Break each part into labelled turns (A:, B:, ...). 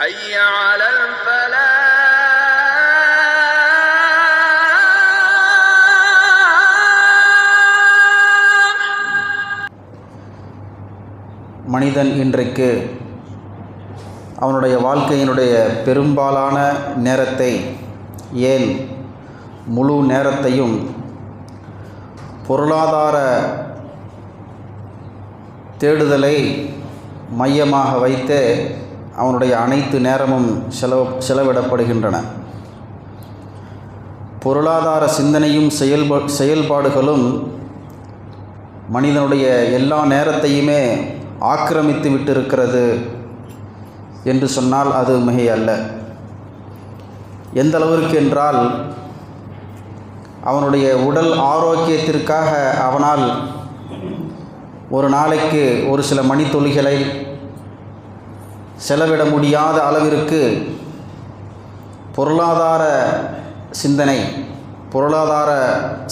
A: حي على الفلاح.
B: மனிதன் இன்றைக்கு அவனுடைய வாழ்க்கையினுடைய பெரும்பாலான நேரத்தை, ஏன் முழு நேரத்தையும் பொருளாதார தேடுதலை மையமாக வைத்து அவனுடைய அனைத்து நேரமும் செலவிடப்படுகின்றன. பொருளாதார சிந்தனையும் செயல்பாடுகளும் மனிதனுடைய எல்லா நேரத்தையுமே ஆக்கிரமித்து விட்டிருக்கிறது என்று சொன்னால் அது மிகையல்ல. எந்த அளவிற்கு என்றால், அவனுடைய உடல் ஆரோக்கியத்திற்காக அவனால் ஒரு நாளைக்கு ஒரு சில மணித்துளிகளை செலவிட முடியாத அளவிற்கு பொருளாதார சிந்தனை, பொருளாதார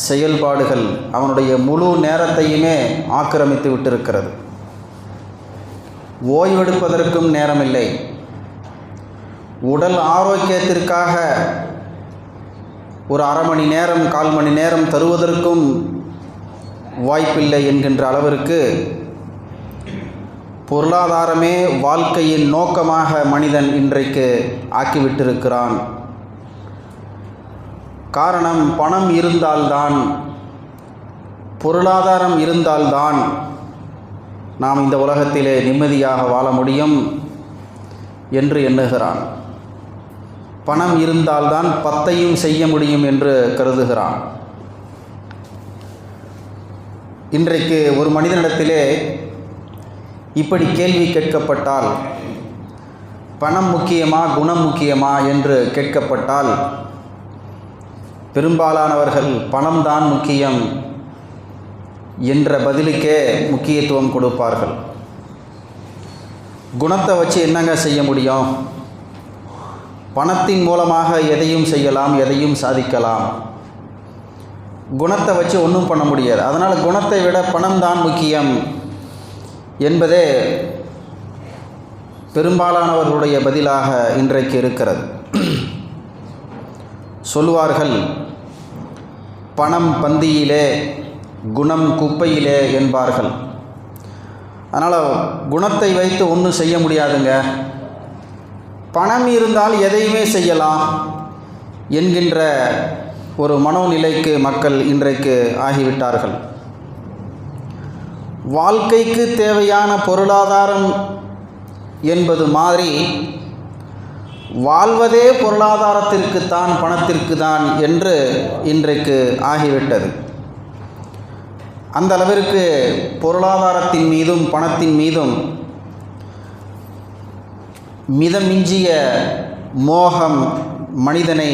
B: செயல்பாடுகள் அவனுடைய முழு நேரத்தையுமே ஆக்கிரமித்து விட்டிருக்கிறது. ஓய்வெடுப்பதற்கும் நேரமில்லை. உடல் ஆரோக்கியத்திற்காக ஒரு அரை மணி நேரம், 1/4 மணி நேரம் தருவதற்கும் வாய்ப்பில்லை என்கின்ற அளவிற்கு பொருளாதாரமே வாழ்க்கையின் நோக்கமாக மனிதன் இன்றைக்கு ஆக்கிவிட்டிருக்கிறான். காரணம், பணம் இருந்தால்தான், பொருளாதாரம் இருந்தால்தான் நாம் இந்த உலகத்திலே நிம்மதியாக வாழ முடியும் என்று எண்ணுகிறான். பணம் இருந்தால்தான் 10ஐயும் செய்ய முடியும் என்று கருதுகிறான். இன்றைக்கு ஒரு மனிதனிடத்திலே இப்படி கேள்வி கேட்கப்பட்டால், பணம் முக்கியமா குணம் முக்கியமா என்று கேட்கப்பட்டால், பெரும்பாலானவர்கள் பணம்தான் முக்கியம் என்ற பதிலுக்கே முக்கியத்துவம் கொடுப்பார்கள். குணத்தை வச்சு என்னங்க செய்ய முடியும்? பணத்தின் மூலமாக எதையும் செய்யலாம், எதையும் சாதிக்கலாம். குணத்தை வச்சு ஒன்றும் பண்ண முடியாது. அதனால் குணத்தை விட பணம்தான் முக்கியம் என்பதே பெரும்பாலானவர்களுடைய பதிலாக இன்றைக்கு இருக்கிறது. சொல்வார்கள், பணம் பந்தியிலே குணம் குப்பையிலே என்பார்கள். அதனால் குணத்தை வைத்து ஒன்றும் செய்ய முடியாதுங்க, பணம் இருந்தால் எதையுமே செய்யலாம் என்கின்ற ஒரு மனோநிலைக்கு மக்கள் இன்றைக்கு ஆகிவிட்டார்கள். வாழ்க்கைக்கு தேவையான பொருளாதாரம் என்பது மாதிரி வாழ்வதே பொருளாதாரத்திற்குத்தான், பணத்திற்கு தான் என்று இன்றைக்கு ஆகிவிட்டது. அந்த அளவிற்கு பொருளாதாரத்தின் மீதும் பணத்தின் மீதும் மிதமிஞ்சிய மோகம் மனிதனை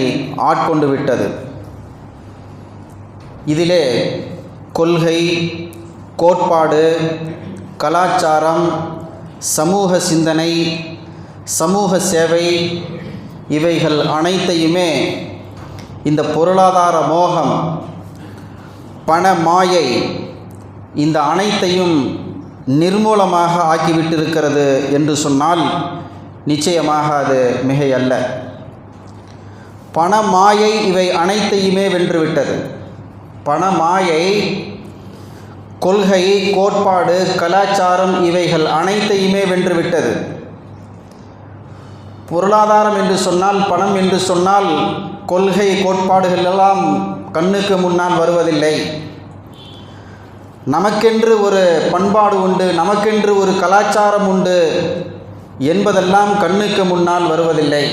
B: ஆட்கொண்டு விட்டது. இதிலே கொள்கை, கோட்பாடு, கலாச்சாரம், சமூக சிந்தனை, சமூக சேவை இவைகள் அனைத்தையுமே இந்த பொருளாதார மோகம், பண மாயை இந்த அனைத்தையும் நிர்மூலமாக ஆக்கிவிட்டிருக்கிறது என்று சொன்னால் நிச்சயமாக அது மிகையல்ல. பண மாயை இவை அனைத்தையுமே வென்றுவிட்டது. பண மாயை கொள்கை, கோட்பாடு, கலாச்சாரம் இவைகள் அனைத்தையுமே வென்றுவிட்டது. பொருளாதாரம் என்று சொன்னால், பணம் என்று சொன்னால், கொள்கை கோட்பாடுகள் எல்லாம் கண்ணுக்கு முன்னால் வருவதில்லை. நமக்கென்று ஒரு பண்பாடு உண்டு, நமக்கென்று ஒரு கலாச்சாரம் உண்டு என்பதெல்லாம் கண்ணுக்கு முன்னால் வருவதில்லை.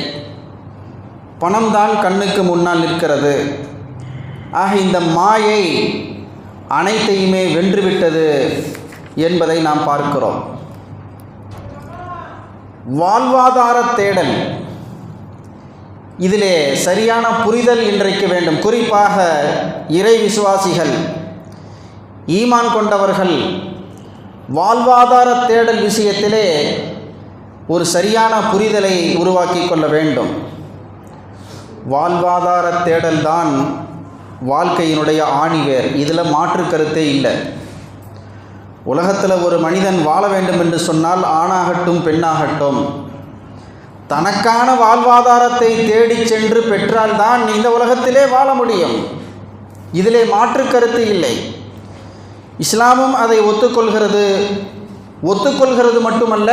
B: பணம்தான் கண்ணுக்கு முன்னால் நிற்கிறது. ஆக இந்த மாயை அனைத்தையுமே வென்றுவிட்டது என்பதை நாம் பார்க்கிறோம். வாழ்வாதார தேடல், இதிலே சரியான புரிதல் இன்றைக்கு வேண்டும். குறிப்பாக இறை விசுவாசிகள், ஈமான் கொண்டவர்கள் வாழ்வாதார தேடல் விஷயத்திலே ஒரு சரியான புரிதலை உருவாக்கி கொள்ள வேண்டும். வாழ்வாதார தேடல் தான் வாழ்க்கையினுடைய ஆணிவேர். இதில் மாற்று கருத்தே இல்லை. உலகத்தில் ஒரு மனிதன் வாழ வேண்டும் என்று சொன்னால், ஆணாகட்டும் பெண்ணாகட்டும், தனக்கான வாழ்வாதாரத்தை தேடி சென்று பெற்றால்தான் இந்த உலகத்திலே வாழ முடியும். இதிலே மாற்று கருத்து இல்லை. இஸ்லாமும் அதை ஒத்துக்கொள்கிறது மட்டுமல்ல,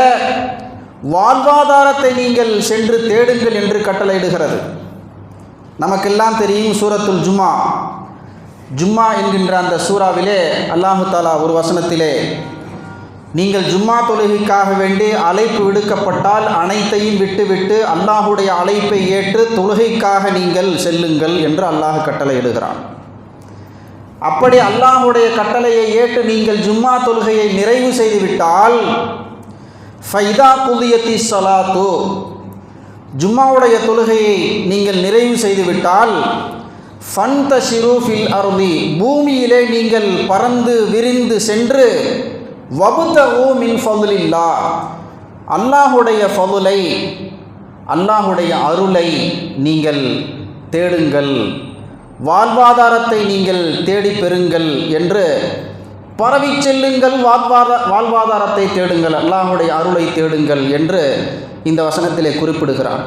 B: வாழ்வாதாரத்தை நீங்கள் சென்று தேடுங்கள் என்று கட்டளையிடுகிறது. நமக்கெல்லாம் தெரியும் சூரத்துல் ஜும்மா என்கின்ற அந்த சூறாவிலே அல்லாஹு தாலா ஒரு வசனத்திலே, நீங்கள் ஜும்மா தொழுகைக்காக வேண்டி அழைப்பு விடுக்கப்பட்டால் அனைத்தையும் விட்டுவிட்டு அல்லாஹுடைய அழைப்பை ஏற்று தொழுகைக்காக நீங்கள் செல்லுங்கள் என்று அல்லாஹ் கட்டளையிடுகிறான். அப்படி அல்லாஹுடைய கட்டளையை ஏற்று நீங்கள் ஜும்மா தொழுகையை நிறைவு செய்துவிட்டால் ஃபைதா குதியத்தி ஸலாத்து, ஜும்மாவுடைய தொழுகையை நீங்கள் நிறைவு செய்துவிட்டால் ஃபன்தஷிரு ஃபில் அர்தி, பூமியிலே நீங்கள் பறந்து விரிந்து சென்று வபுதகு மின் ஃபதுலில்லாஹ், அல்லாஹுடைய ஃபதுலை, அல்லாஹுடைய அருளை நீங்கள் தேடுங்கள், வாழ்வாதாரத்தை நீங்கள் தேடி பெறுங்கள் என்று பரவி செல்லுங்கள், வாழ்வாதாரத்தை தேடுங்கள், அல்லாஹுடைய அருளை தேடுங்கள் என்று இந்த வசனத்திலே குறிப்பிடுகிறார்.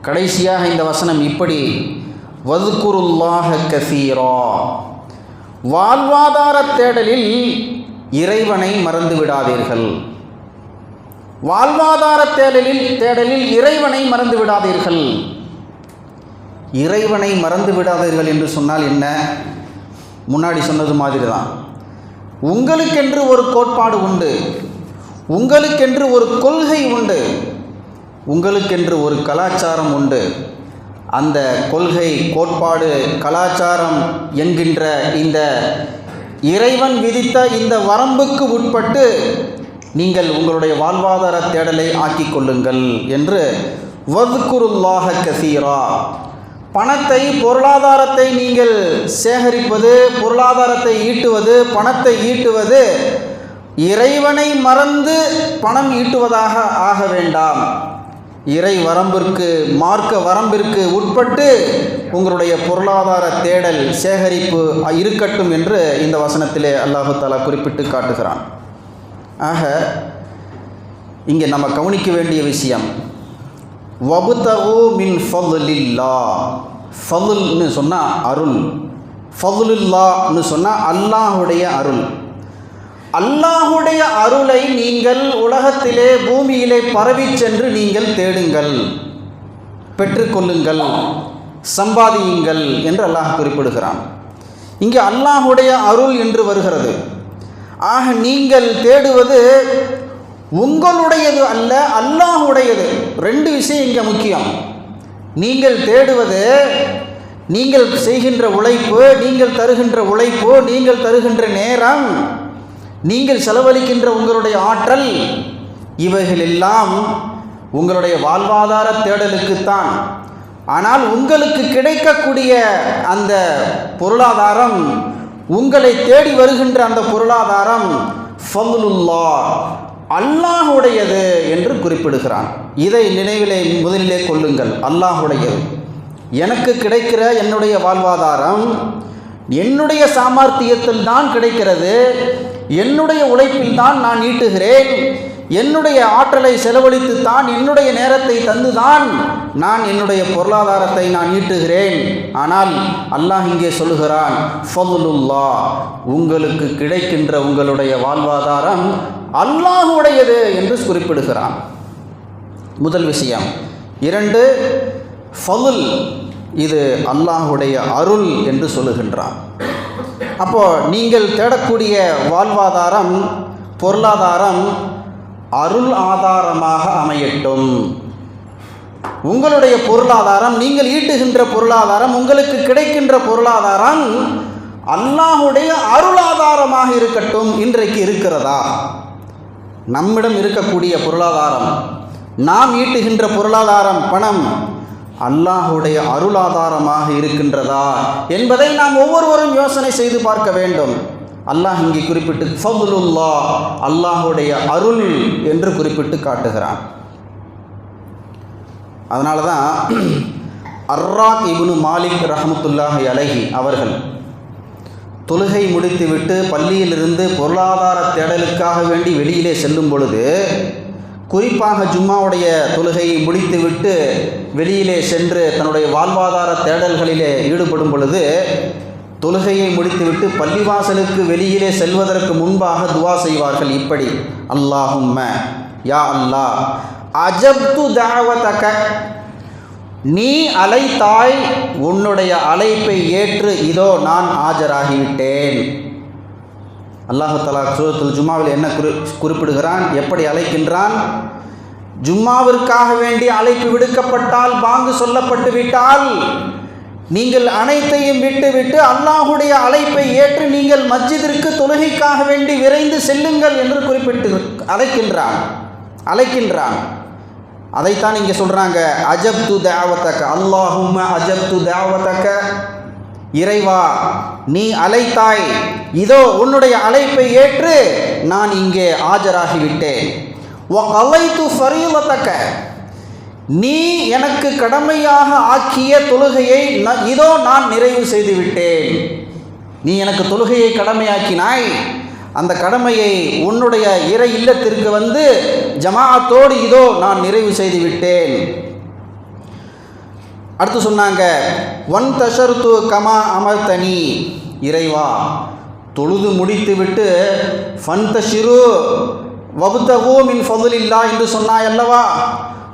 B: கடைசியாக இந்த வசனம் இப்படி, வதுகுருல்லாஹ கஸீரா, வாழ்வாதார தேடலில் இறைவனை மறந்து விடாதீர்கள். வாழ்வாதார தேடலில் இறைவனை மறந்து விடாதீர்கள். இறைவனை மறந்து விடாதீர்கள் என்று சொன்னால் என்ன? முன்னாடி சொன்னது மாதிரி தான். உங்களுக்கென்று ஒரு கோட்பாடு உண்டு, உங்களுக்கென்று ஒரு கொள்கை உண்டு, உங்களுக்கென்று ஒரு கலாச்சாரம் உண்டு. அந்த கொள்கை, கோட்பாடு, கலாச்சாரம் என்கின்ற இந்த இறைவன் விதித்த இந்த வரம்புக்கு உட்பட்டு நீங்கள் உங்களுடைய வாழ்வாதார தேடலை ஆக்கிக் கொள்ளுங்கள் என்று வதுகுருல்லாஹ கஸீரா. பணத்தை, பொருளாதாரத்தை நீங்கள் சேகரிப்பது, பொருளாதாரத்தை ஈட்டுவது, பணத்தை ஈட்டுவது இறைவனை மறந்து பணம் ஈட்டுவதாக ஆக வேண்டாம். இறை வரம்பிற்கு, மார்க்க வரம்பிற்கு உட்பட்டு உங்களுடைய பொருளாதார தேடல், சேகரிப்பு இருக்கட்டும் என்று இந்த வசனத்திலே அல்லாஹு தஆலா குறிப்பிட்டு காட்டுகிறான். ஆக இங்கே நம்ம கவனிக்க வேண்டிய விஷயம், வபுதகு மின் ஃபதுலில்லாஹ். ஃபதுல்னு சொன்னால் அருள், ஃபதுலுல்லாஹ்னு சொன்னால் அல்லாஹுடைய அருள். அல்லாஹுடைய அருளை நீங்கள் உலகத்திலே, பூமியிலே பரவி சென்று நீங்கள் தேடுங்கள், பெற்றுக்கொள்ளுங்கள், சம்பாதியுங்கள் என்று அல்லாஹ் குறிப்பிடுகிறான். இங்கே அல்லாஹுடைய அருள் என்று வருகிறது. ஆக நீங்கள் தேடுவது உங்களுடையது அல்ல, அல்லாஹுடையது. ரெண்டு விஷயம் இங்கே முக்கியம். நீங்கள் தேடுவது, நீங்கள் செய்கின்ற உழைப்பு, நீங்கள் தருகின்ற உழைப்பு, நீங்கள் தருகின்ற நேரம், நீங்கள் செலவழிக்கின்ற உங்களுடைய ஆற்றல், இவைகள் எல்லாம் உங்களுடைய வாழ்வாதார தேடலுக்குத்தான். ஆனால் உங்களுக்கு கிடைக்கக்கூடிய அந்த பொருளாதாரம், உங்களை தேடி வருகின்ற அந்த பொருளாதாரம் ஃபதுலுல்லாஹ், அல்லாஹுடையது என்று குறிப்பிடுகிறான். இதை நினைவிலே முதலிலே கொள்ளுங்கள். அல்லாஹுடையது. எனக்கு கிடைக்கிற என்னுடைய வாழ்வாதாரம் என்னுடைய சாமர்த்தியத்தில் தான் கிடைக்கிறது, என்னுடைய உழைப்பில் தான் நான் ஈட்டுகிறேன், என்னுடைய ஆற்றலை செலவழித்து தான், என்னுடைய நேரத்தை தந்து தான் நான் என்னுடைய பொருளாதாரத்தை நான் ஈட்டுகிறேன். ஆனால் அல்லாஹ் இங்கே சொல்லுகிறான், ஃபதுலுல்லாஹ், உங்களுக்கு கிடைக்கின்ற உங்களுடைய வாழ்வாதாரம் அல்லாஹுடையது என்று குறிப்பிடுகிறான். முதல் விஷயம். இரண்டு, ஃபதுல், இது அல்லாஹுடைய அருள் என்று சொல்லுகின்றான். அப்போ நீங்கள் தேடக்கூடிய வாழ்வாதாரம், பொருளாதாரம் அருள் ஆதாரமாக அமையட்டும். உங்களுடைய பொருளாதாரம், நீங்கள் ஈட்டுகின்ற பொருளாதாரம், உங்களுக்கு கிடைக்கின்ற பொருளாதாரம் அல்லாஹுடைய அருள் ஆதாரமாக இருக்கட்டும். இன்றைக்கு இருக்கிறதா? நம்மிடம் இருக்கக்கூடிய பொருளாதாரம், நாம் ஈட்டுகின்ற பொருளாதாரம், பணம் அல்லாஹுடைய அருளாதாரமாக இருக்கின்றதா என்பதை நாம் ஒவ்வொருவரும் யோசனை செய்து பார்க்க வேண்டும். அல்லாஹ் இங்கே குறிப்பிட்டு ஃபதுலுல்லாஹ், அல்லாஹுடைய அருள் என்று குறிப்பிட்டு காட்டுகிறான். அதனால தான் அர்ராக் இப்னு மாலிக் ரஹ்மத்துல்லாஹி அலைஹி அவர்கள் தொழுகை முடித்துவிட்டு பள்ளியிலிருந்து பொருளாதார தேடலுக்காக வேண்டி வெளியிலே செல்லும் பொழுது குறிப்பாக ஜும்மாவுடைய தொழுகையை முடித்துவிட்டு வெளியிலே சென்று தன்னுடைய வாழ்வாதார தேடல்களிலே ஈடுபடும் பொழுது தொழுகையை முடித்துவிட்டு பள்ளிவாசலுக்கு வெளியிலே செல்வதற்கு முன்பாக துவா செய்வார்கள் இப்படி: அல்லாஹும்ம யா அல்லாஹ் அஜப்து தஅவதக, நீ அழைத்தாய், உன்னுடைய அழைப்பை ஏற்று இதோ நான் ஆஜராகிவிட்டேன். அல்லாஹ் தஆலா சூரத்துல் ஜும்மாவில் என்ன குறிப்பிடுகிறான், எப்படி அழைக்கின்றான்? ஜும்மாவிற்காக வேண்டி அழைப்பு விடுக்கப்பட்டால், பாங்கு சொல்லப்பட்டு விட்டால், நீங்கள் அனைத்தையும் விட்டுவிட்டு அல்லாஹுடைய அழைப்பை ஏற்று நீங்கள் மஸ்ஜிதிற்கு தொழுகைக்காக வேண்டி விரைந்து செல்லுங்கள் என்று குறிப்பிட்டு அழைக்கின்றான். அதைத்தான் இங்கே சொல்கிறாங்க, அஜப்து தஅவதக, அல்லாஹும்ம அஜப்து தஅவதக, இறைவா நீ அழைத்தாய், இதோ உன்னுடைய அழைப்பை ஏற்று நான் இங்கே ஆஜராகிவிட்டேன். வகலைத்து ஃபரீலதக, நீ எனக்கு கடமையாக ஆக்கிய தொழுகையை இதோ நான் நிறைவு செய்து விட்டேன். நீ எனக்கு தொழுகையை கடமையாக்கினாய், அந்த கடமையை உன்னுடைய இறை இல்லத்திற்கு வந்து ஜமாஅத்தோடு இதோ நான் நிறைவு செய்து விட்டேன். அடுத்து சொன்னாங்க, ஒன் தஷர்து கமா அமர்தனி, இறைவா தொழுது முடித்துவிட்டு ஃபன்தஷிரு வபுதகு மின் ஃபதுலில்லா என்று சொன்னாய் அல்லவா,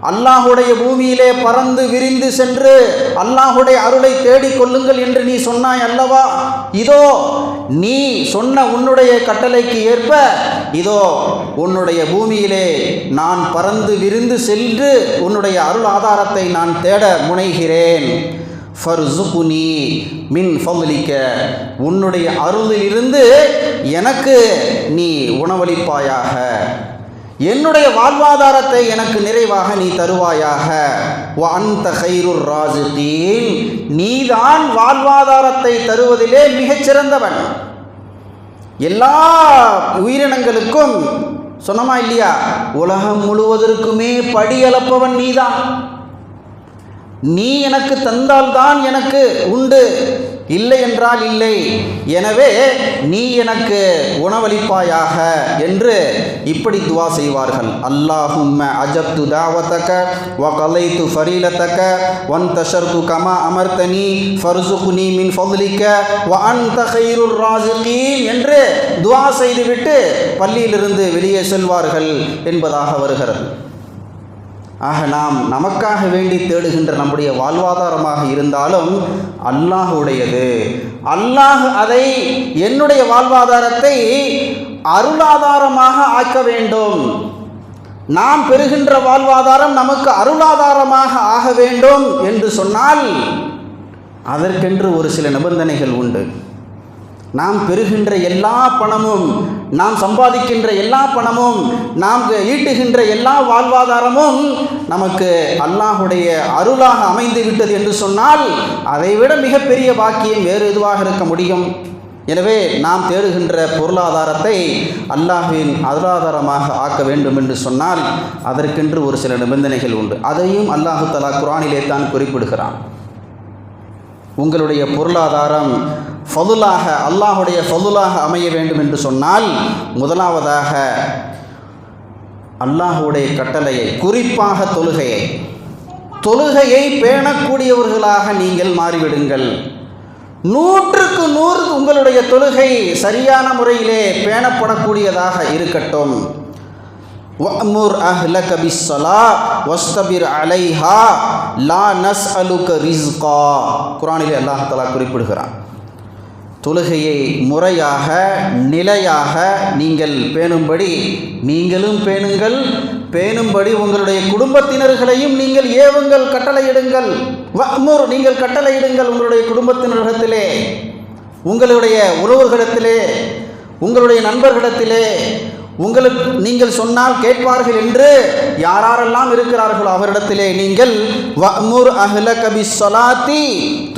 B: அல்லாஹுடைய பூமியிலே பறந்து விரிந்து சென்று அல்லாஹுடைய அருளை தேடிக்கொள்ளுங்கள் என்று நீ சொன்னாய் அல்லவா, இதோ நீ சொன்ன உன்னுடைய கட்டளைக்கு ஏற்ப இதோ உன்னுடைய பூமியிலே நான் பறந்து விரிந்து சென்று உன்னுடைய அருள் ஆதாரத்தை நான் தேட முனைகிறேன். ஃபர்சுகுனி மின் ஃபதுலிக்க, உன்னுடைய அருளிலிருந்து எனக்கு நீ உணவளிப்பாயாக, என்னுடைய வாழ்வாதாரத்தை எனக்கு நிறைவாக நீ தருவாயாக. வ அன்த கைருர் ராஸிகீன், நீதான் வாழ்வாதாரத்தை தருவதிலே மிகச்சிறந்தவன். எல்லா உயிரினங்களுக்கும் சொன்னமா இல்லையா, உலகம் முழுவதற்குமே படியளப்பவன் நீதான். நீ எனக்கு தந்தால்தான் எனக்கு உண்டு, இல்லை என்றால் இல்லை. எனவே நீ எனக்கு உணவளிப்பாயாக என்று இப்படி துவா செய்வார்கள். அல்லாஹும்ம அஜப்து தாவதக வ கலைத்து ஃபரீலதக வன்தஷர்து கமா அமர்தனி ஃபர்சுக்னி மின் ஃபதுலிக வ அன்த கைருர் ராஸிகீன் என்று துவா செய்துவிட்டு பள்ளியிலிருந்து வெளியே செல்வார்கள் என்பதாக வருகிறது. ஆக நாம் நமக்காக வேண்டி தேடுகின்ற நம்முடைய வாழ்வாதாரமாக இருந்தாலும் அல்லாஹுடையது. அல்லாஹ் அதை என்னுடைய வாழ்வாதாரத்தை அருளாதாரமாக ஆக்க வேண்டும். நாம் பெறுகின்ற வாழ்வாதாரம் நமக்கு அருளாதாரமாக ஆக வேண்டும் என்று சொன்னால் அதற்கென்று ஒரு சில நிபந்தனைகள் உண்டு. நாம் பெறுகின்ற எல்லா பணமும், நாம் சம்பாதிக்கின்ற எல்லா பணமும், நாம் ஈட்டுகின்ற எல்லா வாழ்வாதாரமும் நமக்கு அல்லாஹுடைய அருளாக அமைந்து விட்டது என்று சொன்னால் அதைவிட மிகப்பெரிய பாக்கியம் வேறு எதுவாக இருக்க முடியும்? எனவே நாம் தேடுகின்ற பொருளாதாரத்தை அல்லாஹ்வின் அருளாதாரமாக ஆக்க வேண்டும் என்று சொன்னால் அதற்கென்று ஒரு சில நிபந்தனைகள் உண்டு. அதையும் அல்லாஹு தஆலா குர்ஆனிலே தான் குறிப்பிடுகிறான். உங்களுடைய பொருளாதாரம் ஃபதுலாக, அல்லாஹுடைய ஃபதுலாக அமைய வேண்டும் என்று சொன்னால் முதலாவதாக அல்லாஹுடைய கட்டளையை, குறிப்பாக தொழுகையை பேணக்கூடியவர்களாக நீங்கள் மாறிவிடுங்கள். 100க்கு 100 உங்களுடைய தொழுகை சரியான முறையிலே பேணப்படக்கூடியதாக இருக்கட்டும். வஅமுர் அஹ்லக பிஸ்ஸலா வஸ்தபிர் அலைஹா லா நஸ்அலுக ரிஸ்கா. குர்ஆனிலே அல்லாஹ் தஆலா குறிப்பிடுகிறான், தொழுகையை முறையாக நிலையாக நீங்கள் பேணும்படி நீங்களும் பேணுங்கள், பேணும்படி உங்களுடைய குடும்பத்தினர்களையும் நீங்கள் ஏவுங்கள், கட்டளையிடுங்கள். வஅமுர், நீங்கள் கட்டளையிடுங்கள் உங்களுடைய குடும்பத்தினரிடத்திலே, உங்களுடைய உறவுகளிடத்திலே, உங்களுடைய நண்பர்களிடத்திலே. உங்களுக்கு நீங்கள் சொன்னால் கேட்பார்கள் என்று யாரெல்லாம் இருக்கிறார்களோ அவரிடத்திலே நீங்கள் வஅமுர் அஹ்லக பிஸ்ஸலாத்தி,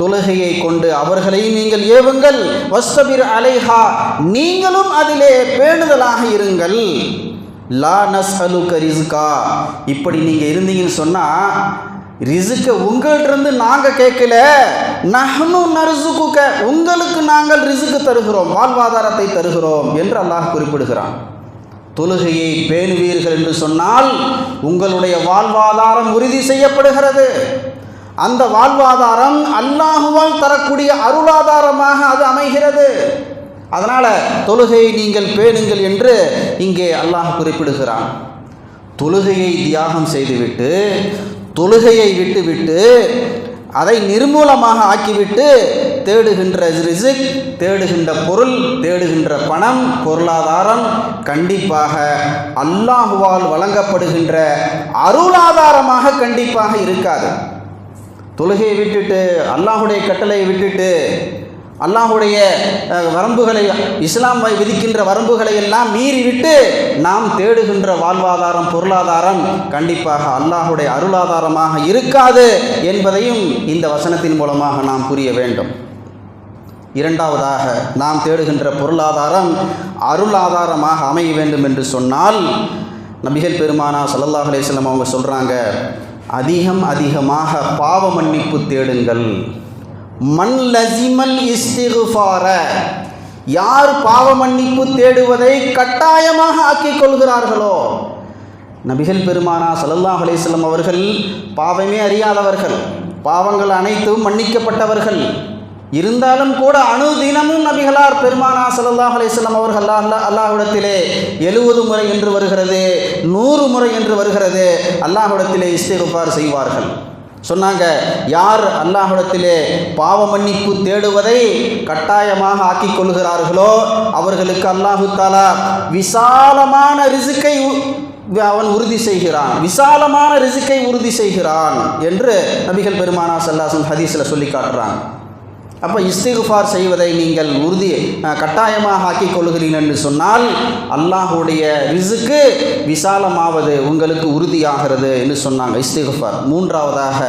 B: தொழுகையை கொண்டு அவர்களையும் நீங்கள் ஏவுங்கள். வஸ்தபிர் அலைஹா, நீங்களும் அதிலே பேணுதலாக இருங்கள். லா நஸ்அலுக ரிஸ்கா, இப்படி நீங்கள் இருந்தீங்கன்னு சொன்னால் ரிஸ்கை உங்கள்கிட்ட நாங்கள் கேட்கல, நஹ்னு நர்சுகுக, உங்களுக்கு நாங்கள் ரிஸ்க் தருகிறோம், வாழ்வாதாரத்தை தருகிறோம் என்று அல்லாஹ் குறிப்பிடுகிறான். தொழுகையை பேணுவீர்கள் என்று சொன்னால் உங்களுடைய வாழ்வாதாரம் உறுதி செய்யப்படுகிறது. அந்த வாழ்வாதாரம் அல்லாஹுவால் தரக்கூடிய அருளாதாரமாக அது அமைகிறது. அதனால் தொழுகையை நீங்கள் பேணுங்கள் என்று இங்கே அல்லாஹ் குறிப்பிடுகிறான். தொழுகையை தியாகம் செய்துவிட்டு, தொழுகையை விட்டுவிட்டு, அதை நிர்மூலமாக ஆக்கிவிட்டு தேடுகின்ற ரிஸ்க், தேடுகின்ற பொருள், தேடுகின்ற பணம், பொருளாதாரம் கண்டிப்பாக அல்லாஹுவால் வழங்கப்படுகின்ற அருளாதாரமாக கண்டிப்பாக இருக்காது. தொழுகையை விட்டுட்டு, அல்லாஹுடைய கட்டளையை விட்டுட்டு, அல்லாஹுடைய வரம்புகளை, இஸ்லாம் விதிக்கின்ற வரம்புகளை எல்லாம் மீறிவிட்டு நாம் தேடுகின்ற வாழ்வாதாரம், பொருளாதாரம் கண்டிப்பாக அல்லாஹுடைய அருளாதாரமாக இருக்காது என்பதையும் இந்த வசனத்தின் மூலமாக நாம் புரிய வேண்டும். இரண்டாவதாக, நாம் தேடுகின்ற பொருளாதாரம் அருளாதாரமாக அமைய வேண்டும் என்று சொன்னால் நபிகள் பெருமானா ஸல்லல்லாஹு அலைஹி வஸல்லம் அவங்க சொல்கிறாங்க, அதிகமாக பாவ மன்னிப்பு தேடுங்கள். மன் லஸிமல் இஸ்திக்ஃபார, யார் பாவ மன்னிப்பு தேடுவதை கட்டாயமாக ஆக்கிக் கொள்கிறார்களோ. நபிகள் பெருமானா ஸல்லல்லாஹு அலைஹி வஸல்லம் அவர்கள் பாவமே அறியாதவர்கள், பாவங்கள் அனைத்தும் மன்னிக்கப்பட்டவர்கள். இருந்தாலும் கூட அனுதினமும் நபிகளார் பெருமானா ஸல்லல்லாஹு அலைஹி வஸல்லம் அவர்கள் அல்லாஹ்விடத்திலே 70 முறை என்று வருகிறது, 100 முறை என்று வருகிறது, அல்லாஹ்விடத்திலே இஸ்திக்ஃபார் செய்வார்கள். சொன்னாங்க, யார் அல்லாஹ்விடத்திலே பாவ மன்னிப்பு தேடுவதை கட்டாயமாக ஆக்கிக் கொள்கிறார்களோ அவர்களுக்கு அல்லாஹு தஆலா விசாலமான ரிஸ்கை அவன் உறுதி செய்கிறான், விசாலமான ரிஸ்கை உறுதி செய்கிறான் என்று நபிகள் பெருமானா ஸல்லல்லாஹு அலைஹி வஸல்லம் ஹதீஸில் சொல்லி காட்டுறாங்க. அப்போ இஸ்திக்ஃபார் செய்வதை நீங்கள் கட்டாயமாக ஆக்கிக் கொள்கிறீர்கள் என்று சொன்னால் அல்லாஹுடைய ரிஸ்க்கு விசாலமாவது உங்களுக்கு உறுதியாகிறது என்று சொன்னாங்க. இஸ்திக்ஃபார். மூன்றாவதாக,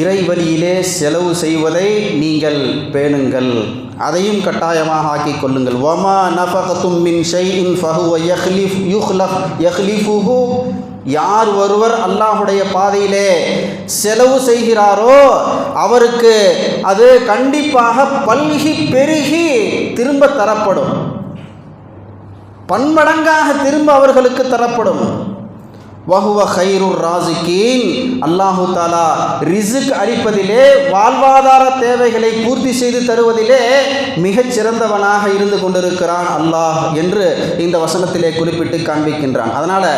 B: இறை வழியிலே செலவு செய்வதை நீங்கள் பேணுங்கள், அதையும் கட்டாயமாக ஆக்கிக் கொள்ளுங்கள். வமா நஃபகத்தும் மின் ஷைஇன் ஃபஹுவ யக்லிஃபுஹு, யார் ஒருவர் அல்லாஹுடைய பாதையிலே செலவு செய்கிறாரோ அவருக்கு அது கண்டிப்பாக பல்கி பெருகி திரும்ப தரப்படும், பன்மடங்காக திரும்ப அவர்களுக்கு தரப்படும். வஹுவ கைருர் ராசிகீன், அல்லாஹு தாலா ரிஸ்க் அளிப்பதிலே, வாழ்வாதார தேவைகளை பூர்த்தி செய்து தருவதிலே மிகச் சிறந்தவனாக இருந்து கொண்டிருக்கிறான் அல்லாஹ் என்று இந்த வசனத்திலே குறிப்பிட்டு காண்பிக்கின்றான். அதனால்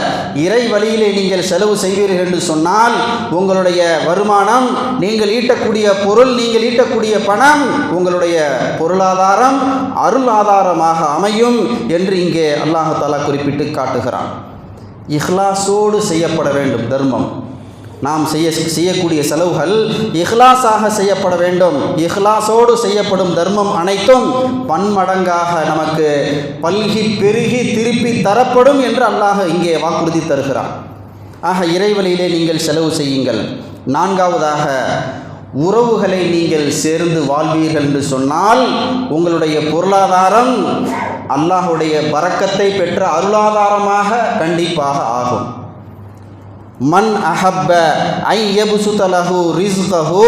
B: இறை வழியிலே நீங்கள் செலவு செய்வீர்கள் என்று சொன்னால் உங்களுடைய வருமானம், நீங்கள் ஈட்டக்கூடிய பொருள், நீங்கள் ஈட்டக்கூடிய பணம், உங்களுடைய பொருளாதாரம் அருள் ஆதாரமாக அமையும் என்று இங்கே அல்லாஹு தாலா குறிப்பிட்டு காட்டுகிறான். இஹ்லாஸோடு செய்யப்பட வேண்டும் தர்மம். நாம் செய்யக்கூடிய செலவுகள் இஹ்லாஸாக செய்யப்பட வேண்டும். இஹ்லாஸோடு செய்யப்படும் தர்மம் அனைத்தும் பன்மடங்காக நமக்கு பல்கி பெருகி திருப்பி தரப்படும் என்று அல்லாஹ் இங்கே வாக்குறுதி தருகிறான். ஆக இறைவழியிலே நீங்கள் செலவு செய்யுங்கள். நான்காவதாக, உறவுகளை நீங்கள் சேர்ந்து வாழ்வீர்கள் என்று சொன்னால் உங்களுடைய பொருளாதாரம் அல்லாஹுடைய பரக்கத்தை பெற்ற அருளாதாரமாக கண்டிப்பாக ஆகும். மன் அஹப்ப ஐ யப்சுத லஹு ரிஸ்கஹு,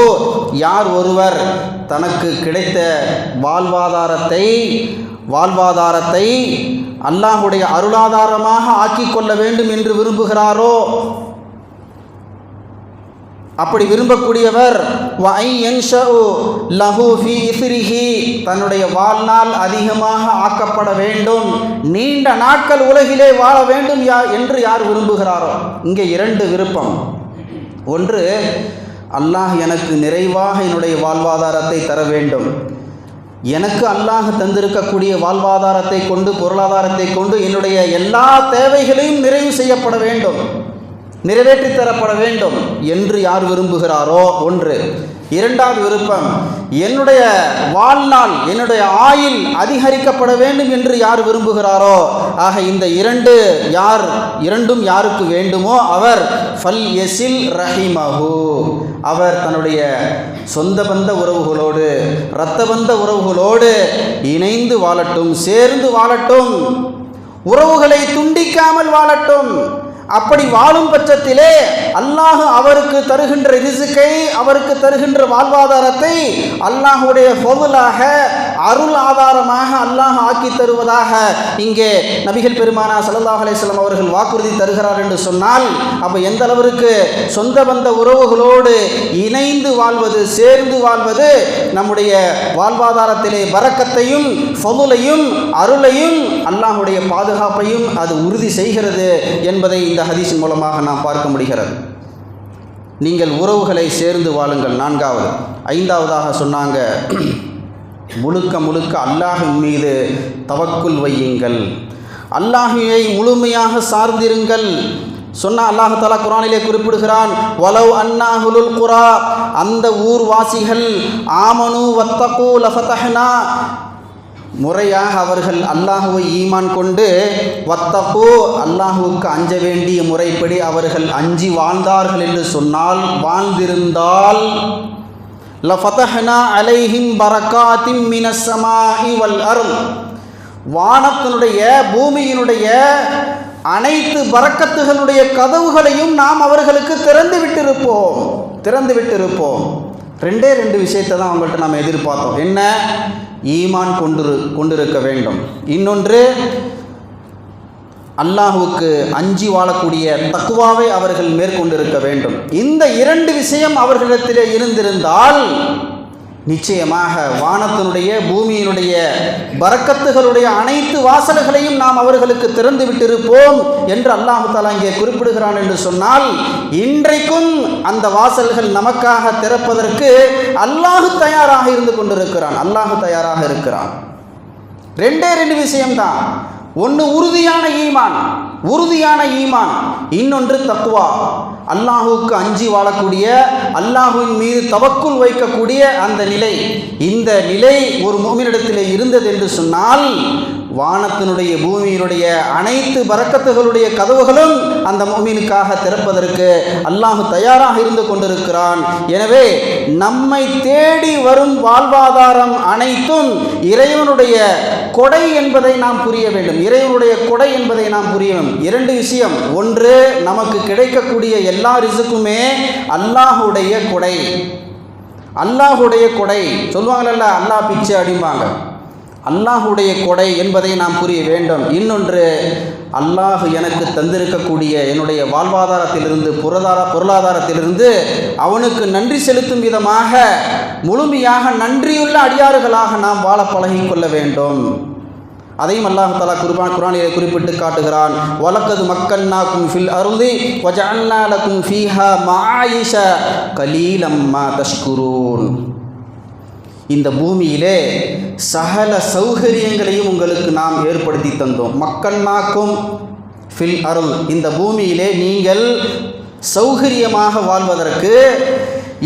B: யார் ஒருவர் தனக்கு கிடைத்த வாழ்வாதாரத்தை அல்லாஹுடைய அருளாதாரமாக ஆக்கிக் கொள்ள வேண்டும் என்று விரும்புகிறாரோ, அப்படி விரும்பக்கூடியவர் தன்னுடைய வாழ்நாள் அதிகமாக ஆக்கப்பட வேண்டும், நீண்ட நாட்கள் உலகிலே வாழ வேண்டும் என்று யார் விரும்புகிறாரோ. இங்கே 2 விருப்பம். ஒன்று, அல்லாஹ் எனக்கு நிறைவாக என்னுடைய வாழ்வாதாரத்தை தர வேண்டும், எனக்கு அல்லாஹ் தந்திருக்கக்கூடிய வாழ்வாதாரத்தை கொண்டு, பொருளாதாரத்தை கொண்டு என்னுடைய எல்லா தேவைகளையும் நிறைவு செய்யப்பட வேண்டும், நிறைவேற்றி தரப்பட வேண்டும் என்று யார் விரும்புகிறாரோ ஒன்று. இரண்டாவது விருப்பம், என்னுடைய வாழ்நாள், என்னுடைய ஆயுள் அதிகரிக்கப்பட வேண்டும் என்று யார் விரும்புகிறாரோ. ஆக இந்த இரண்டும் யாருக்கு வேண்டுமோ அவர் ஃபல் யஸில் ரஹிமஹு, அவர் தன்னுடைய சொந்த பந்த உறவுகளோடு, இரத்த பந்த உறவுகளோடு இணைந்து வாழட்டும், சேர்ந்து வாழட்டும், உறவுகளை துண்டிக்காமல் வாழட்டும். அப்படி வாழும் பட்சத்திலே அல்லாஹ் அவருக்கு தருகின்ற ரிஸ்கை, அவருக்கு தருகின்ற வாழ்வாதாரத்தை அல்லாஹுடைய ஃபதுலாக, அருள் ஆதாரமாக அல்லாஹ் ஆக்கி தருவதாக இங்கே நபிகள் பெருமானார் ஸல்லல்லாஹு அலைஹி வஸல்லம் அவர்கள் வாக்குறுதி தருகிறார் என்று சொன்னால், அப்போ எந்த அளவிற்கு சொந்த பந்த உறவுகளோடு இணைந்து வாழ்வது, சேர்ந்து வாழ்வது நம்முடைய வாழ்வாதாரத்திலே பரக்கத்தையும் ஃபதுலையும் அருளையும் அல்லாஹ்வுடைய பாதுகாப்பையும் அது உறுதி செய்கிறது என்பதை இந்த ஹதீஸின் மூலமாக நாம் பார்க்க முடிகிறது. நீங்கள் உறவுகளை சேர்ந்து வாழுங்கள். 4வது. 5வதாக சொன்னாங்க, முழுக்க முழுக்க அல்லாஹ்வின் மீது தவக்குல் வையுங்கள், அல்லாஹ்வை முழுமையாக சார்ந்திருங்கள். சொன்ன அல்லாஹ் தஆலா குர்ஆனிலே குறிப்பிடுகிறான், வலவ் அன்னாஹுலுல் குரா, அந்த ஊர்வாசிகள் ஆமனு வத்தகு லஃபதஹ்னா, முறையாக அவர்கள் அல்லாஹுவை ஈமான் கொண்டு வத்தகு அல்லாஹுவுக்கு அஞ்ச வேண்டிய முறைப்படி அவர்கள் அஞ்சி வாழ்ந்தார்கள் என்று சொன்னால், வாழ்ந்திருந்தால் லஃபதஹ்னா அலைஹிம் பரகாத்தின் மினஸ் ஸமாஇ வல் அர்த், வானத்தினுடைய பூமியினுடைய அனைத்து பரக்கத்துகளுடைய கதவுகளையும் நாம் அவர்களுக்கு திறந்து விட்டிருப்போம். 2 விஷயத்தை தான் அவங்கள்ட்ட நாம் எதிர்பார்த்தோம். என்ன? ஈமான் கொண்டிருக்க வேண்டும். இன்னொன்று, அல்லாஹுவுக்கு அஞ்சி வாழக்கூடிய தக்வாவை அவர்கள் மேற்கொண்டிருக்க வேண்டும். இந்த 2 விஷயம் அவர்களிடத்திலே இருந்திருந்தால் நிச்சயமாக வானத்தினுடைய பூமியினுடைய பரக்கத்துகளுடைய அனைத்து வாசல்களையும் நாம் அவர்களுக்கு திறந்து விட்டிருப்போம் என்று அல்லாஹ் தஆலா இங்கே குறிப்பிடுகிறான் என்று சொன்னால், இன்றைக்கும் அந்த வாசல்கள் நமக்காக திறப்பதற்கு அல்லாஹ் தயாராக இருந்து கொண்டிருக்கிறான். அல்லாஹ் தயாராக இருக்கிறான். 2 விஷயம்தான். ஒன்று உறுதியான ஈமான், இன்னொன்று தக்வா, அல்லாஹுவுக்கு அஞ்சி வாழக்கூடிய, அல்லாஹுவின் மீது தவக்குல் வைக்கக்கூடிய அந்த நிலை. இந்த நிலை ஒரு முஃமினிடத்திலே இருந்தது என்று சொன்னால், வானத்தினுடைய பூமியினுடைய அனைத்து பரக்கத்துகளுடைய கதவுகளும் அந்த முஃமினுக்காக திறப்பதற்கு அல்லாஹ் தயாராக இருந்து கொண்டிருக்கிறான். எனவே நம்மை தேடி வரும் வாழ்வாதாரம் அனைத்தும் இறைவனுடைய கொடை என்பதை நாம் புரிய வேண்டும். இறைவனுடைய கொடை என்பதை நாம் புரிய வேண்டும். 2 விஷயம். ஒன்று, நமக்கு கிடைக்கக்கூடிய எல்லா ரிசுக்குமே அல்லாஹுடைய கொடை. சொல்லுவாங்கல்ல, அல்லாஹ் பிச்சை அடிப்பாங்க. அல்லாஹுடைய கொடை என்பதை நாம் புரிய வேண்டும். இன்னொன்று, அல்லாஹ் எனக்கு தந்திருக்கக்கூடிய என்னுடைய வாழ்வாதாரத்திலிருந்து, பொருளாதாரத்திலிருந்து அவனுக்கு நன்றி செலுத்தும் விதமாக முழுமையாக நன்றியுள்ள அடியாறுகளாக நாம் வாழ பழகிக் கொள்ள வேண்டும். அதையும் அல்லாஹ் தஆலா குர்ஆனிலே குறிப்பிட்டு காட்டுகிறான். வலக்கது மக்கன்னாக்கும் ஃபில் அர்தி வஜஅல்னா லக்கும் ஃபீஹா மஆயிஷ கலீலம் மா தஷ்குரூன். இந்த பூமியிலே சகல சௌகரியங்களையும் உங்களுக்கு நாம் ஏற்படுத்தி தந்தோம். மக்கன்னாக்கும் ஃபில் அர்ல், இந்த பூமியிலே நீங்கள் சௌகரியமாக வாழ்வதற்கு,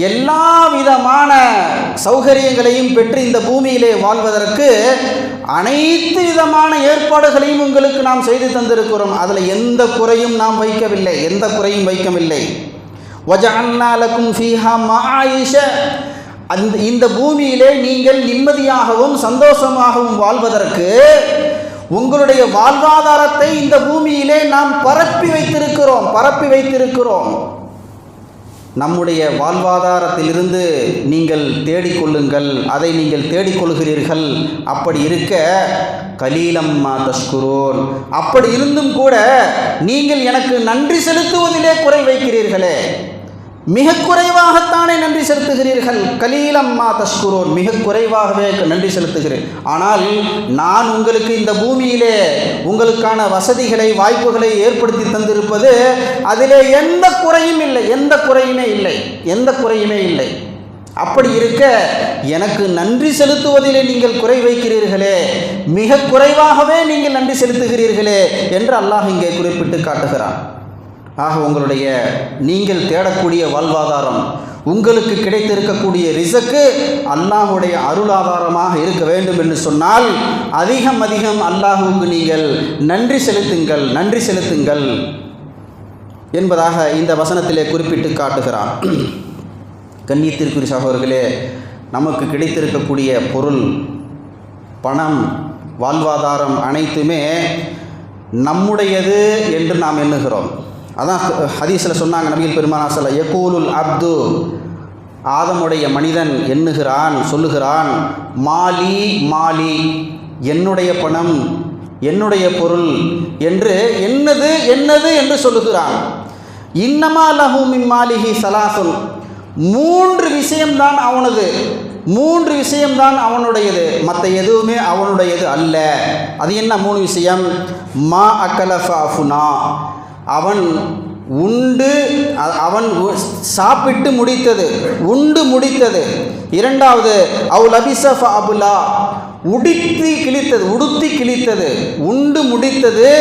B: எல்லா விதமான சௌகரியங்களையும் பெற்று இந்த பூமியிலே வாழ்வதற்கு அனைத்து விதமான ஏற்பாடுகளையும் உங்களுக்கு நாம் செய்து தந்திருக்கிறோம். அதில் எந்த குறையும் நாம் வைக்கவில்லை. வஜஅல்னா லக்கும் ஃபீஹா மஆயிஷ, இந்த பூமியிலே நீங்கள் நிம்மதியாகவும் சந்தோஷமாகவும் வாழ்வதற்கு உங்களுடைய வாழ்வாதாரத்தை இந்த பூமியிலே நாம் பரப்பி வைத்திருக்கிறோம். நம்முடைய வாழ்வாதாரத்திலிருந்து நீங்கள் தேடிக்கொள்ளுங்கள், அதை நீங்கள் தேடிக்கொள்கிறீர்கள். அப்படி இருக்க கலீலம் மா தஷ்குரூன், அப்படி இருந்தும் கூட நீங்கள் எனக்கு நன்றி செலுத்துவதிலே குறை வைக்கிறீர்களே, மிக குறைவாகத்தானே நன்றி செலுத்துகிறீர்கள். கலீலம் மா தஷ்குரூன், மிக குறைவாகவே நன்றி செலுத்துகிறேன். ஆனால் நான் உங்களுக்கு இந்த பூமியிலே உங்களுக்கான வசதிகளை, வாய்ப்புகளை ஏற்படுத்தி தந்திருப்பது, அதிலே எந்த குறையுமே இல்லை. அப்படி இருக்க எனக்கு நன்றி செலுத்துவதிலே நீங்கள் குறை வைக்கிறீர்களே, மிக குறைவாகவே நீங்கள் நன்றி செலுத்துகிறீர்களே என்று அல்லாஹ் இங்கே குறிப்பிட்டு காட்டுகிறான். ஆக நீங்கள் தேடக்கூடிய வாழ்வாதாரம், உங்களுக்கு கிடைத்திருக்கக்கூடிய ரிசக்கு அல்லாஹுடைய அருளாதாரமாக இருக்க வேண்டும் என்று சொன்னால், அதிகம் அல்லாஹுவுக்கு நீங்கள் நன்றி செலுத்துங்கள் என்பதாக இந்த வசனத்திலே குறிப்பிட்டு காட்டுகிறான். கண்ணியத்திற்குரிய சகோதரர்களே, நமக்கு கிடைத்திருக்கக்கூடிய பொருள், பணம், வாழ்வாதாரம் அனைத்துமே நம்முடையது என்று நாம் எண்ணுகிறோம். அதான் ஹதீஸில் சொன்னாங்க நபிகள் பெருமானார் ஸல்லல்லாஹு அலைஹி வஸல்லம், யகூலுல் அப்து ஆதமுடைய மனிதன் எண்ணுகிறான், சொல்லுகிறான், மாலி மாலி, என்னுடைய பணம், என்னுடைய பொருள் என்று என்னது என்னது என்று சொல்லுகிறான். இன்னமா லஹு மின் மாலிஹி சலாசுன், 3 விஷயம்தான் அவனது, 3 விஷயம்தான் அவனுடையது, மற்ற எதுவுமே அவனுடையது அல்ல. அது என்ன 3 விஷயம்? மா அக்கலஃபாஃபுனா, அவன் உண்டு, அவன் சாப்பிட்டு முடித்தது, உண்டு முடித்தது. 2வது அவ் லபிசஃப அபுலா, உடுத்தி கிழித்தது, உடுத்தி கிழித்தது, உண்டு முடித்தது,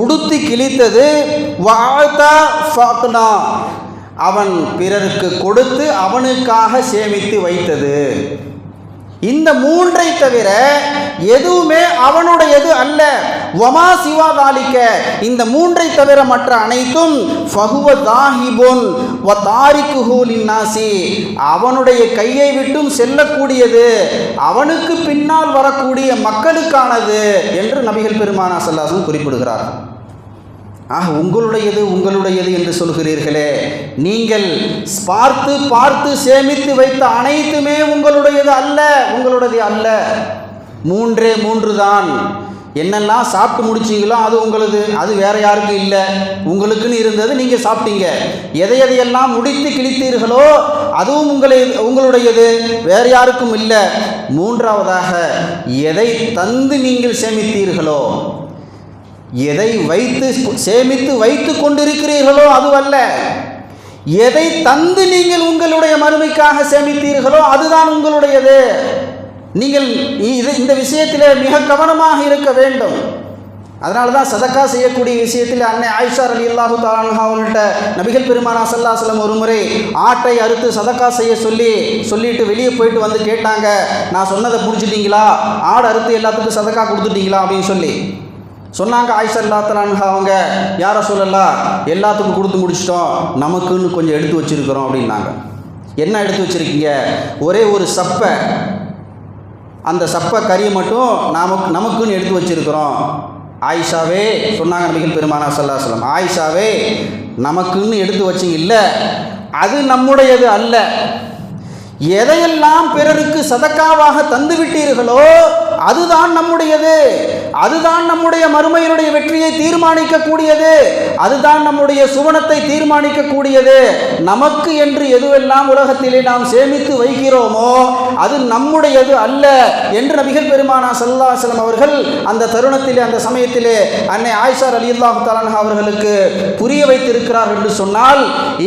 B: உடுத்தி கிழித்தது. வாழ்த்தா ஃபாக்னா, அவன் பிறருக்கு கொடுத்து அவனுக்காக சேமித்து வைத்தது. இந்த 3ஐ தவிர எதுவுமே அவனுடையது அல்ல. வமா சிவா தாலிக்க, இந்த 3ஐ தவிர மற்ற அனைத்தும் ஃபஹுவ தாஹிபுன் வ தாரிக்குஹு லின்னாசி, அவனுடைய கையை விட்டும் செல்லக்கூடியது, அவனுக்கு பின்னால் வரக்கூடிய மக்களுக்கானது என்று நபிகள் பெருமானா ஸல்லல்லாஹு அலைஹி வஸல்லம் குறிப்பிடுகிறார். உங்களுடையது உங்களுடையது என்று சொல்கிறீர்களே, நீங்கள் பார்த்து பார்த்து சேமித்து வைத்த அனைத்துமே உங்களுடையது அல்ல, உங்களுடையது அல்ல. 3 தான். என்னெல்லாம் சாப்பிட்டு முடிச்சிங்களோ அது உங்களுது, அது வேற யாருக்கும் இல்லை, உங்களுக்குன்னு இருந்தது, நீங்கள் சாப்பிட்டீங்க. எதையெல்லாம் முடித்து கிழித்தீர்களோ அதுவும் உங்களுடையது, வேறு யாருக்கும் இல்லை. 3வதாக எதை தந்து நீங்கள் சேமித்தீர்களோ, எதை வைத்து சேமித்து வைத்து கொண்டிருக்கிறீர்களோ அதுவல்ல, எதை தந்து நீங்கள் உங்களுடைய மறுமைக்காக சேமித்தீர்களோ அதுதான் உங்களுடையது. நீங்கள் இந்த விஷயத்தில் மிக கவனமாக இருக்க வேண்டும். அதனால தான் சதக்கா செய்யக்கூடிய விஷயத்தில் அன்னை ஆயிஷா ரலியல்லாஹு தஆலா அன்ஹா அவங்கள்ட்ட நபிகள் பெருமானா ஸல்லல்லாஹு அலைஹி வஸல்லம் ஒரு முறை ஆட்டை அறுத்து சதக்கா செய்ய சொல்லிட்டு வெளியே போயிட்டு வந்து கேட்டாங்க, நான் சொன்னதை புரிஞ்சுட்டீங்களா, ஆடு அறுத்து எல்லாத்துக்கும் சதக்கா கொடுத்துட்டீங்களா அப்படின்னு சொல்லி சொன்னாங்க. ஆயிஷா ரலியல்லாஹு தஆலா அன்ஹா அவங்க, யா ரசூலல்லாஹ், எல்லாத்துக்கும் கொடுத்து முடிச்சிட்டோம், நமக்குன்னு கொஞ்சம் எடுத்து வச்சிருக்கிறோம் அப்படின்னாங்க. என்ன எடுத்து வச்சிருக்கீங்க? ஒரே ஒரு சப்பை, அந்த சப்பை கறியை மட்டும் நமக்குன்னு எடுத்து வச்சிருக்கிறோம். ஆயிஷாவே சொன்னாங்க நபிகள் பெருமானா ஸல்லல்லாஹு அலைஹி வஸல்லம், ஆயிஷாவே நமக்குன்னு எடுத்து வச்சிங்க இல்லை, அது நம்முடையது அல்ல. எதையெல்லாம் பிறருக்கு சதக்காவாக தந்து விட்டீர்களோ அதுதான் நம்முடையது, அதுதான் நம்முடைய மறுமையினுடைய வெற்றியை தீர்மானிக்கக்கூடியது, அதுதான் நம்முடைய சுவனத்தை தீர்மானிக்கக்கூடியது. நமக்கு என்று எதுவெல்லாம் உலகத்திலே நாம் சேமித்து வைக்கிறோமோ அது நம்முடையது அல்ல என்று நபிகள் பெருமானா ஸல்லல்லாஹு அலைஹி வஸல்லம் அவர்கள் அந்த தருணத்திலே, அந்த சமயத்திலே அன்னை ஆயிஷா ரலியல்லாஹு தஆலா அன்ஹா அவர்களுக்கு புரிய வைத்திருக்கிறார் என்று சொன்னால்,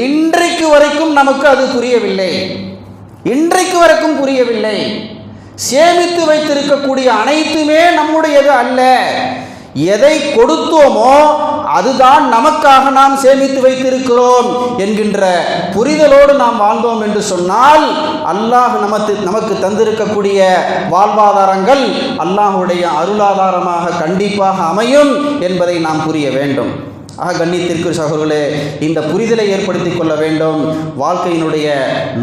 B: இன்றைக்கு வரைக்கும் நமக்கு அது புரியவில்லை, இன்றைக்கு வரைக்கும் புரியவில்லை. சேமித்து வைத்திருக்கக்கூடிய அனைத்துமே நம்முடையது அல்ல. எதை கொடுத்தோமோ அதுதான் நமக்காக நாம் சேமித்து வைத்திருக்கிறோம் என்கின்ற புரிதலோடு நாம் வாழ்ந்தோம் என்று சொன்னால், அல்லாஹ் நமக்கு தந்திருக்கக்கூடிய வாழ்வாதாரங்கள் அல்லாஹுடைய அருளாதாரமாக கண்டிப்பாக அமையும் என்பதை நாம் புரிய வேண்டும். கண்ணியத்திற்கு சகோதரர்களே, இந்த புரிதலை ஏற்படுத்தி கொள்ள வேண்டும். வாழ்க்கையினுடைய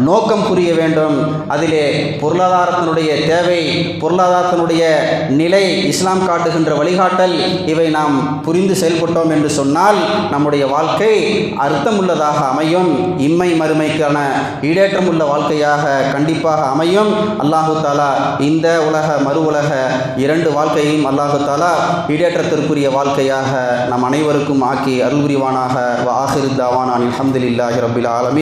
B: நோக்கம் புரிய வேண்டும். அதிலே பொருளாதாரத்தினுடைய தேவை, பொருளாதாரத்தினுடைய நிலை, இஸ்லாம் காட்டுகின்ற வழிகாட்டல், இவை நாம் புரிந்து செயல்பட்டோம் என்று சொன்னால் நம்முடைய வாழ்க்கை அர்த்தமுள்ளதாக அமையும். இம்மை மறுமைக்கான ஈடேற்றமுள்ள வாழ்க்கையாக கண்டிப்பாக அமையும். அல்லாஹு தாலா இந்த உலக மறு உலக 2 வாழ்க்கையும் அல்லாஹு தாலா ஈடேற்றத்திற்குரிய வாழ்க்கையாக நம் அனைவருக்கும் ஆக்கி அருள் புரிவானாக. வ ஆகிரு தாவானா அல்ஹம்துலில்லாஹி ரப்பில் ஆலமீன்.